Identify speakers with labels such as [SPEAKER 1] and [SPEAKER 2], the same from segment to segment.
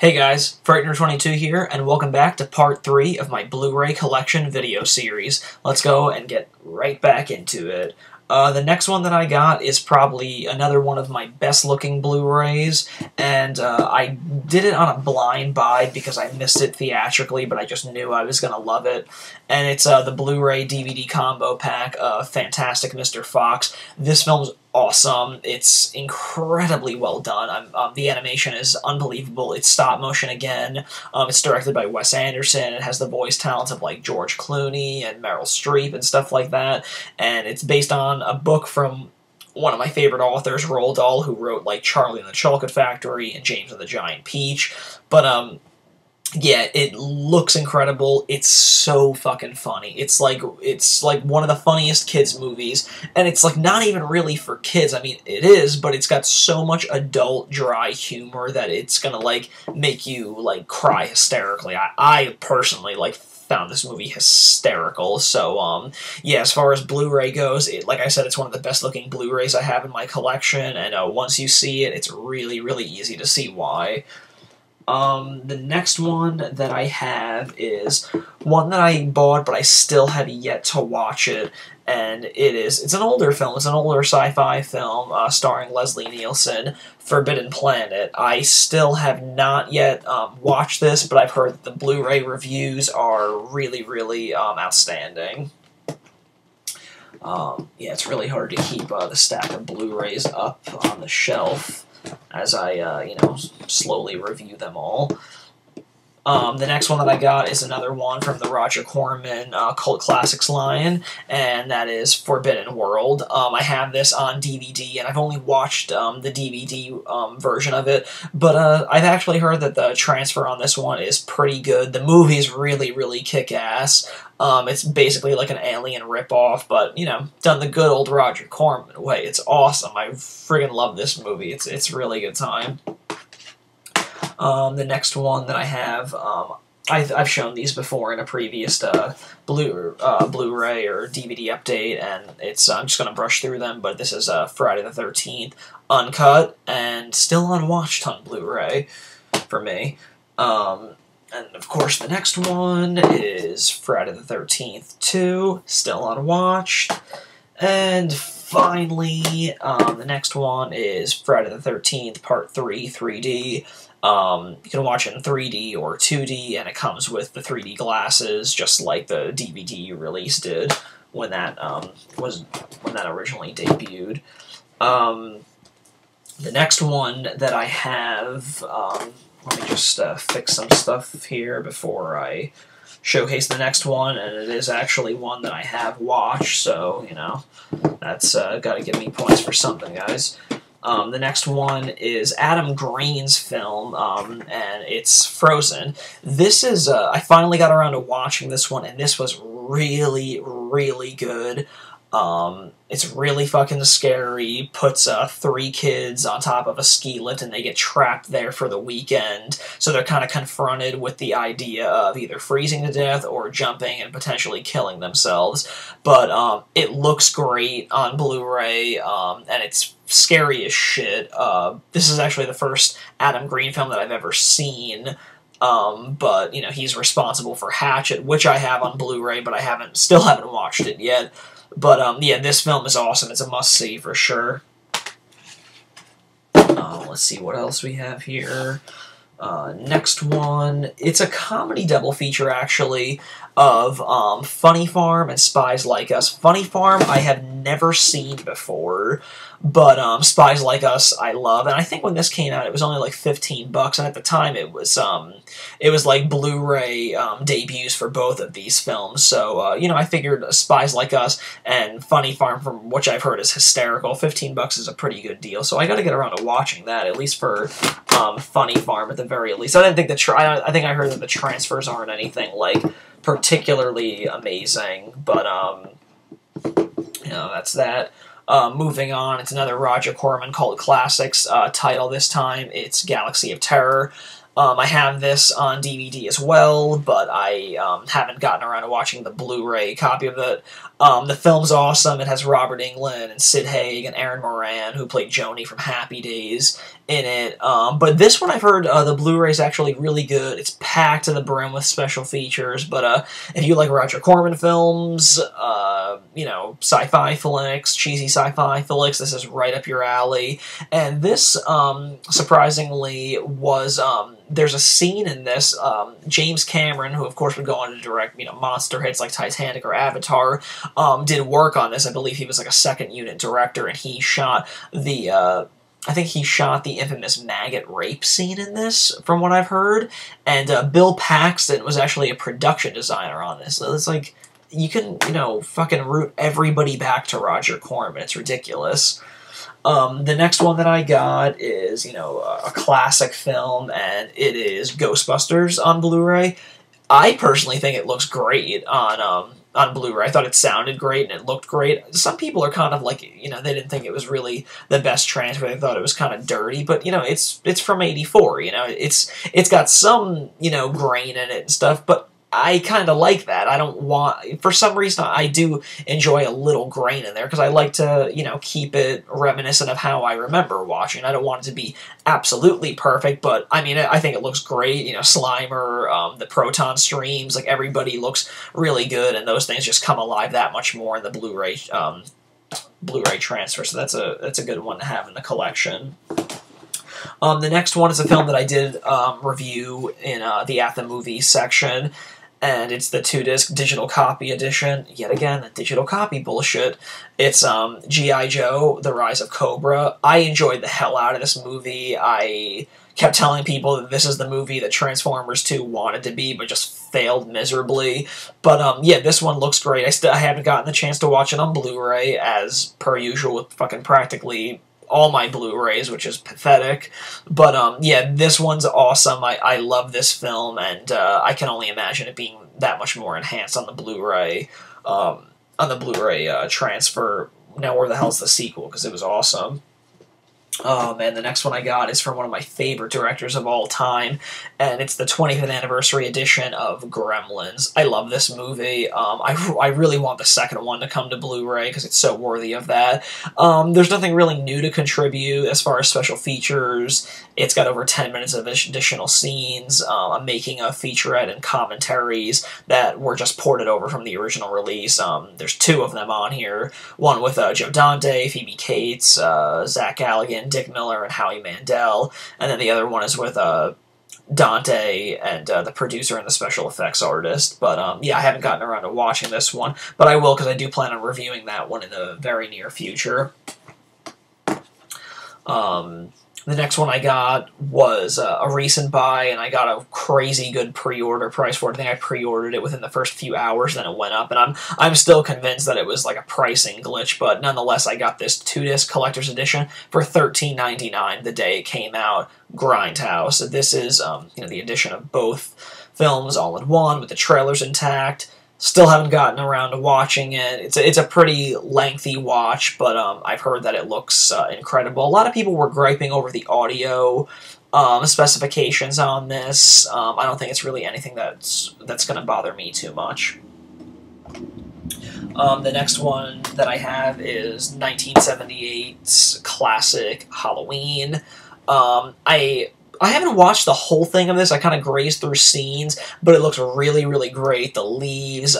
[SPEAKER 1] Hey guys, Frightener22 here, and welcome back to part 3 of my Blu-ray collection video series. Let's go and get right back into it. The next one that I got is probably another one of my best-looking Blu-rays, and I did it on a blind buy because I missed it theatrically, but I just knew I was going to love it. And it's the Blu-ray DVD combo pack of Fantastic Mr. Fox. This film's awesome. It's incredibly well done. The animation is unbelievable. It's stop motion again. It's directed by Wes Anderson. It has the voice talents of like George Clooney and Meryl Streep and stuff like that. And it's based on a book from one of my favorite authors, Roald Dahl, who wrote like Charlie and the Chocolate Factory and James and the Giant Peach. But yeah, it looks incredible. It's so fucking funny. It's like one of the funniest kids movies, and it's like not even really for kids. I mean, it is, but it's got so much adult dry humor that it's gonna like make you like cry hysterically. I personally like found this movie hysterical. So yeah, as far as Blu-ray goes, like I said, it's one of the best looking Blu-rays I have in my collection, and once you see it, it's really easy to see why. The next one that I have is one that I bought, but I still have yet to watch it, and it's an older film. It's an older sci-fi film, starring Leslie Nielsen, Forbidden Planet. I still have not yet watched this, but I've heard that the Blu-ray reviews are really outstanding. Yeah, it's really hard to keep the stack of Blu-rays up on the shelf as I, you know, slowly review them all. The next one that I got is another one from the Roger Corman Cult Classics line, and that is Forbidden World. I have this on DVD, and I've only watched the DVD version of it, but I've actually heard that the transfer on this one is pretty good. The movie's really kick-ass. It's basically like an Alien ripoff, but, you know, done the good old Roger Corman way. It's awesome. I friggin' love this movie. It's really good time. The next one that I have, I've shown these before in a previous Blu-ray or DVD update, and I'm just going to brush through them, but this is Friday the 13th, uncut, and still unwatched on Blu-ray for me. And of course the next one is Friday the 13th 2, still unwatched. And finally, the next one is Friday the 13th Part 3 3D. You can watch it in 3D or 2D, and it comes with the 3D glasses, just like the DVD release did when that originally debuted. The next one that I have, let me just fix some stuff here before I showcase the next one, and it is actually one that I have watched, so, you know, that's got to give me points for something, guys. The next one is Adam Green's film, and it's Frozen. This is, I finally got around to watching this one, and this was really good. It's really fucking scary, puts 3 kids on top of a ski lift and they get trapped there for the weekend, so they're kind of confronted with the idea of either freezing to death or jumping and potentially killing themselves. But it looks great on Blu-ray, and it's scary as shit. This is actually the first Adam Green film that I've ever seen. But, you know, he's responsible for Hatchet, which I have on Blu-ray, but I still haven't watched it yet. But, yeah, this film is awesome. It's a must-see for sure. Let's see what else we have here. Next one, it's a comedy double feature, actually, of Funny Farm and Spies Like Us. Funny Farm I have never seen before, but Spies Like Us I love, and I think when this came out it was only like $15, and at the time it was like Blu-ray debuts for both of these films, so you know, I figured Spies Like Us and Funny Farm, from which I've heard is hysterical, $15 is a pretty good deal, so I gotta get around to watching that, at least for Funny Farm at the very least. I think I heard that the transfers aren't anything like particularly amazing, but you know, that's that. Moving on, it's another Roger Corman Cult Classics title this time. It's Galaxy of Terror. I have this on DVD as well, but I haven't gotten around to watching the Blu-ray copy of it. The film's awesome. It has Robert Englund and Sid Haig and Aaron Moran, who played Joni from Happy Days, in it. But this one, I've heard the Blu-ray is actually really good. It's packed to the brim with special features, but if you like Roger Corman films, you know, sci-fi flicks, cheesy sci-fi flicks, this is right up your alley. And this, surprisingly, was, there's a scene in this, James Cameron, who of course would go on to direct, you know, monster hits like Titanic or Avatar, did work on this. I believe he was like a second unit director, and he shot the, I think he shot the infamous maggot rape scene in this, from what I've heard, and Bill Paxton was actually a production designer on this. So it's like, you can, you know, fucking root everybody back to Roger Corman. It's ridiculous. The next one that I got is, you know, a classic film, and it is Ghostbusters on Blu-ray. I personally think it looks great on Blu-ray. I thought it sounded great and it looked great. Some people are kind of like, you know, they didn't think it was really the best transfer. They thought it was kind of dirty, but, you know, it's from '84, you know. It's got some, you know, grain in it and stuff, but I kind of like that. I don't want, for some reason, I do enjoy a little grain in there, because I like to, you know, keep it reminiscent of how I remember watching. I don't want it to be absolutely perfect, but, I mean, I think it looks great. You know, Slimer, the proton streams, like, everybody looks really good, and those things just come alive that much more in the Blu-ray, Blu-ray transfer, so that's a good one to have in the collection. The next one is a film that I did review in the At the Movies section, and it's the 2-disc digital copy edition. Yet again, the digital copy bullshit. It's G.I. Joe, The Rise of Cobra. I enjoyed the hell out of this movie. I kept telling people that this is the movie that Transformers 2 wanted to be, but just failed miserably. But, yeah, this one looks great. I haven't gotten the chance to watch it on Blu-ray, as per usual with fucking practically all my Blu-rays, which is pathetic. But, yeah, this one's awesome. I love this film, and I can only imagine it being that much more enhanced on the Blu-ray, transfer. Now, where the hell's the sequel? Because it was awesome. And the next one I got is from one of my favorite directors of all time, and it's the 25th anniversary edition of Gremlins. I love this movie. I really want the second one to come to Blu-ray, because it's so worthy of that. There's nothing really new to contribute as far as special features. It's got over 10 minutes of additional scenes, a making of featurette and commentaries that were just ported over from the original release. There's 2 of them on here. One with Joe Dante, Phoebe Cates, Zach Galligan, Dick Miller, and Howie Mandel, and then the other one is with Dante and the producer and the special effects artist. But yeah, I haven't gotten around to watching this one, but I will, because I do plan on reviewing that one in the very near future. The next one I got was a recent buy, and I got a crazy good pre-order price for it. I think I pre-ordered it within the first few hours, then it went up, and I'm still convinced that it was like a pricing glitch, but nonetheless, I got this 2-disc collector's edition for $13.99 the day it came out, Grindhouse. This is you know, the edition of both films all in one, with the trailers intact. Still haven't gotten around to watching it. It's a pretty lengthy watch, but I've heard that it looks incredible. A lot of people were griping over the audio specifications on this. I don't think it's really anything that's going to bother me too much. The next one that I have is 1978's classic Halloween. I haven't watched the whole thing of this. I kind of grazed through scenes, but it looks really, really great. The leaves,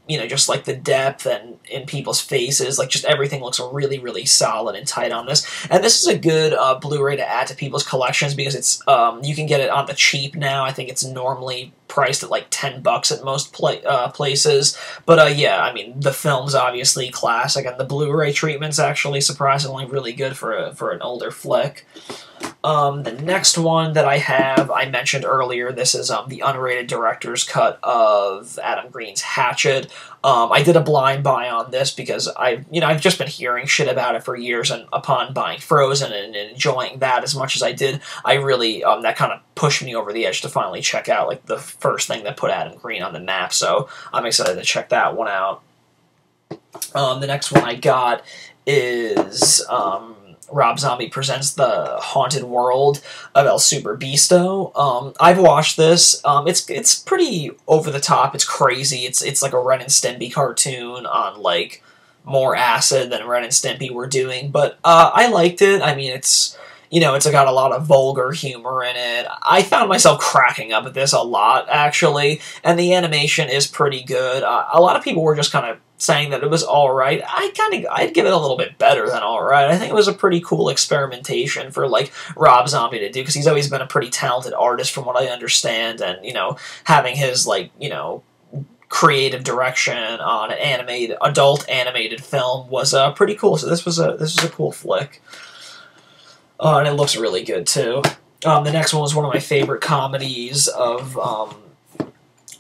[SPEAKER 1] you know, just like the depth and in people's faces, like just everything looks really, really solid and tight on this. And this is a good Blu-ray to add to people's collections, because it's you can get it on the cheap now. I think it's normally priced at like $10 at most places. But yeah, I mean, the film's obviously classic, and the Blu-ray treatment's actually surprisingly really good for an older flick. The next one that I have, I mentioned earlier, this is the unrated director's cut of Adam Green's Hatchet. I did a blind buy on this because I've just been hearing shit about it for years, and upon buying Frozen and enjoying that as much as I did, I really, that kind of pushed me over the edge to finally check out, like, the first thing that put Adam Green on the map, so I'm excited to check that one out. The next one I got is Rob Zombie Presents The Haunted World of El Super Beasto. I've watched this. It's pretty over the top. It's crazy. It's like a Ren and Stimpy cartoon on like more acid than Ren and Stimpy were doing, but I liked it. I mean, it's got a lot of vulgar humor in it. I found myself cracking up at this a lot, actually, and the animation is pretty good. A lot of people were just kind of saying that it was alright. I'd give it a little bit better than alright. I think it was a pretty cool experimentation for, like, Rob Zombie to do, because he's always been a pretty talented artist from what I understand, and, having his, like, creative direction on an adult animated film was pretty cool, so this was a cool flick. And it looks really good, too. The next one was one of my favorite comedies of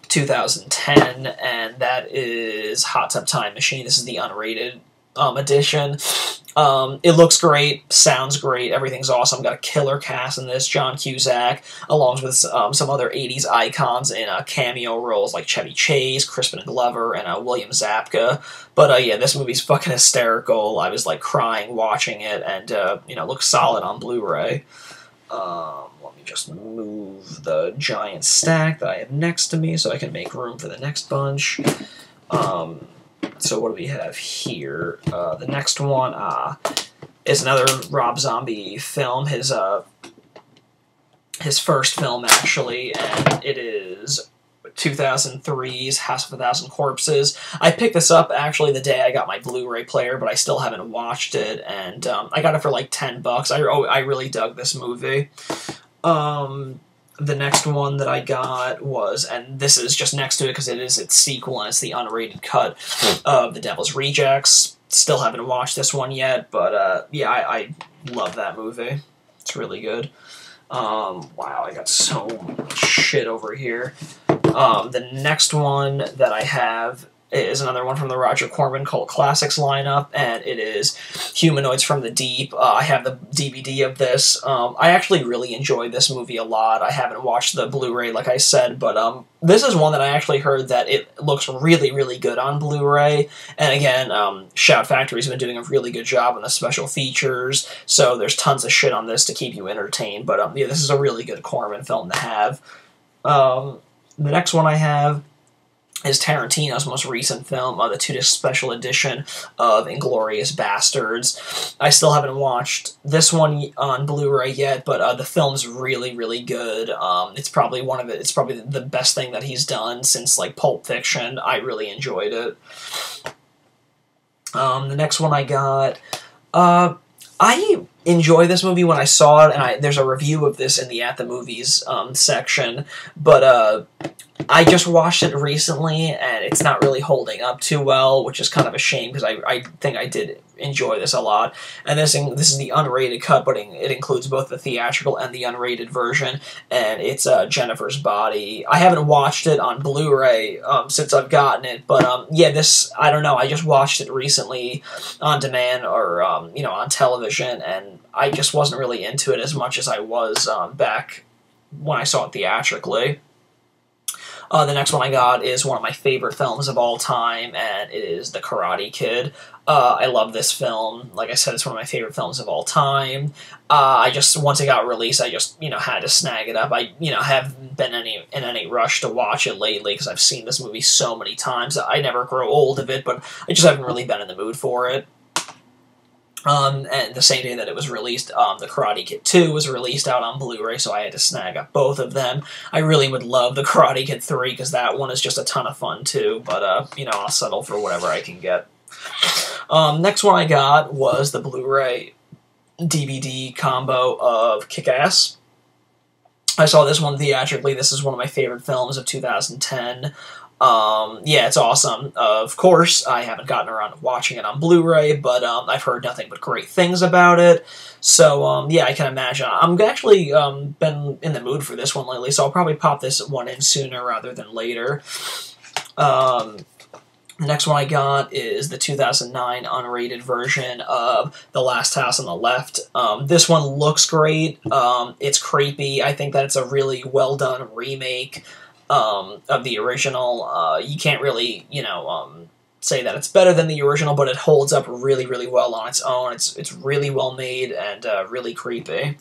[SPEAKER 1] 2010, and that is Hot Tub Time Machine. This is the unrated edition. It looks great, sounds great, everything's awesome. Got a killer cast in this. John Cusack, along with some other 80s icons in cameo roles like Chevy Chase, Crispin Glover, and William Zabka. But yeah, this movie's fucking hysterical. I was like crying watching it, and looks solid on Blu-ray. Let me just move the giant stack that I have next to me so I can make room for the next bunch. So what do we have here? The next one is another Rob Zombie film, his first film, actually, and it is 2003's House of a Thousand Corpses. I picked this up, actually, the day I got my Blu-ray player, but I still haven't watched it, and I got it for like $10. I really dug this movie. The next one that I got was, and this is just next to it because it is its sequel and it's the unrated cut of The Devil's Rejects. Still haven't watched this one yet, but yeah, I love that movie. It's really good. Wow, I got so much shit over here. The next one that I have is another one from the Roger Corman Cult Classics lineup, and it is Humanoids from the Deep. I have the DVD of this. I actually really enjoyed this movie a lot. I haven't watched the Blu-ray, like I said, but this is one that I actually heard that it looks really, really good on Blu-ray. And again, Shout Factory's been doing a really good job on the special features, so there's tons of shit on this to keep you entertained. But yeah, this is a really good Corman film to have. The next one I have is Tarantino's most recent film, the 2-disc special edition of Inglourious Bastards. I still haven't watched this one on Blu-ray yet, but the film's really, really good. It's probably the best thing that he's done since like Pulp Fiction. I really enjoyed it. The next one I got, I enjoy this movie when I saw it, and there's a review of this in the At the Movies section, but I just watched it recently, and it's not really holding up too well, which is kind of a shame, because I think I did enjoy this a lot. And this is the unrated cut, but it includes both the theatrical and the unrated version, and it's Jennifer's Body. I haven't watched it on Blu-ray since I've gotten it, but yeah, I don't know, I just watched it recently on demand, or on television, and I just wasn't really into it as much as I was back when I saw it theatrically. The next one I got is one of my favorite films of all time, and it is The Karate Kid. I love this film. Like I said, it's one of my favorite films of all time. Once it got released, I just, had to snag it up. I, haven't been in any rush to watch it lately, because I've seen this movie so many times. I never grow old of it, but I just haven't really been in the mood for it. And the same day that it was released, The Karate Kid 2 was released out on Blu-ray, so I had to snag up both of them. I really would love The Karate Kid 3, because that one is just a ton of fun, too, but, I'll settle for whatever I can get. Next one I got was the Blu-ray DVD combo of Kick-Ass. I saw this one theatrically. This is one of my favorite films of 2010. Yeah, it's awesome. Of course, I haven't gotten around to watching it on Blu-ray, but I've heard nothing but great things about it. So, yeah, I can imagine. I'm actually been in the mood for this one lately, so I'll probably pop this one in sooner rather than later. The next one I got is the 2009 unrated version of The Last House on the Left. This one looks great. It's creepy. I think that it's a really well-done remake of the original. You can't really, say that it's better than the original, but it holds up really, really well on its own. It's really well made and really creepy.